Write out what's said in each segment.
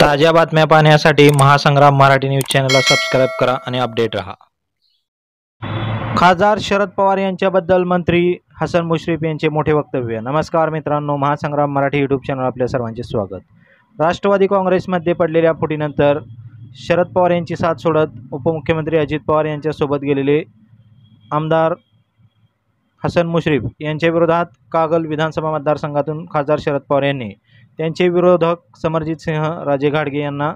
ताज्या बातम्या पाहण्यासाठी महासंग्राम मराठी न्यूज चॅनलला सबस्क्राइब करा आणि अपडेट रहा। खासदार शरद पवार यांच्याबद्दल मंत्री हसन मुश्रीफ यांचे मोठे वक्तव्य। नमस्कार मित्रांनो, महासंग्राम मराठी यूट्यूब चॅनल आपल्या सर्वांचे स्वागत। राष्ट्रवादी काँग्रेसमध्ये पडलेल्या फुटीनंतर शरद पवार यांची साथ सोडत उपमुख्यमंत्री अजित पवार यांच्यासोबत गेलेले आमदार हसन मुश्रीफ यांच्या विरोधात कागल विधानसभा मतदारसंघातून खासदार शरद पवार यांनी त्यांचे विरोधक समरजित सिंह राजे घाडगे यांना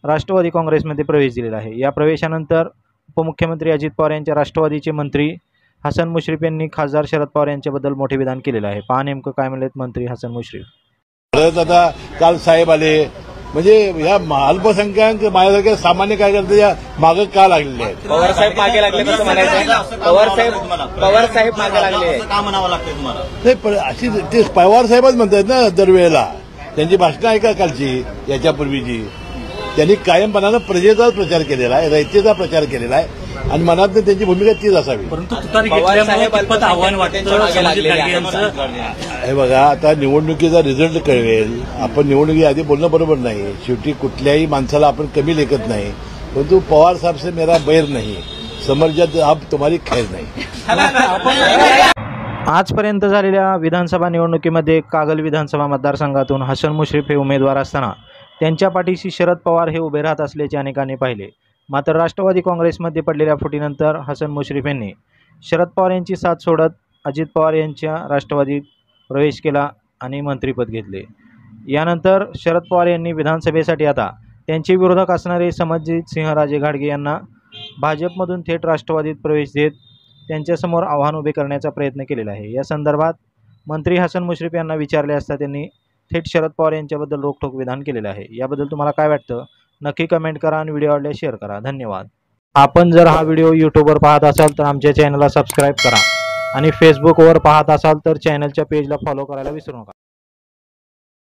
राष्ट्रवादी काँग्रेसमध्ये प्रवेश दिलेला आहे। या प्रवेशानंतर उपमुख्यमंत्री अजित पवार यांच्या राष्ट्रवादीचे मंत्री हसन मुश्रीफ यांनी खासदार शरद पवार यांच्याबद्दल मोठे विधान केलेले आहे। पहा नेमकं काय म्हणलेत मंत्री हसन मुश्रीफ। आता काल साहेब आले म्हणजे या अल्पसंख्याक माझ्यासारख्या सामान्य कार्यकर्त्याच्या मागे का लागलेले आहेत? पवार साहेब मागे लागले कसं म्हणायचं? पवार साहेब मागे लागले का म्हणावं लागतं तुम्हाला? नाही, पण अशी ते पवार साहेबच म्हणतात ना दरवेळेला। त्यांची भाषणं ऐका कालची, याच्यापूर्वीची त्यांनी कायमपणानं प्रजेचाच प्रचार केलेला आहे, रयतेचा प्रचार केलेला आहे आणि मनात त्यांची भूमिका तीच असावी। परंतु आव्हान वाटतं हे बघा, आता निवडणुकीचा रिझल्ट कळवेल। आपण निवडणुकी आधी बोलणं बरोबर नाही। शेवटी कुठल्याही माणसाला आपण कमी लेखत नाही, परंतु पवार साहेब से मेरा बैर नहीं, समरजत अब तुम्हारी खैर नहीं। आजपर्यंत झालेल्या विधानसभा निवडणुकीमध्ये कागल विधानसभा मतदारसंघातून हसन मुश्रीफ हे उमेदवार असताना त्यांच्या पाठीशी शरद पवार हे उभे राहत असल्याचे अनेकांनी पाहिले। मात्र राष्ट्रवादी काँग्रेसमध्ये पडलेल्या फुटीनंतर हसन मुश्रीफ यांनी शरद पवार यांची साथ सोडत अजित पवार यांच्या राष्ट्रवादीत प्रवेश केला आणि मंत्रिपद घेतले। यानंतर शरद पवार यांनी विधानसभेसाठी आता त्यांचे विरोधक असणारे समरजित सिंह राजे घाडगे यांना भाजपमधून थेट राष्ट्रवादीत प्रवेश देत त्यांच्यासमोर आव्हान उभे करण्याचा प्रयत्न केलेला आहे। या संदर्भात मंत्री हसन मुश्रीफ यांना विचारले असता त्यांनी थेट शरद पवार यांच्याबद्दल रोखठोक विधान केलेले आहे। याबद्दल तुम्हाला काय वाटतं नक्की कमेंट करा आणि व्हिडिओ आवडल्यास शेअर करा। धन्यवाद। आपण जर हा व्हिडिओ यूट्यूबवर पाहत असाल तर आमच्या चॅनलला सबस्क्राइब करा आणि फेसबुकवर पाहत असाल तर चॅनलच्या पेजला फॉलो करायला विसरू नका।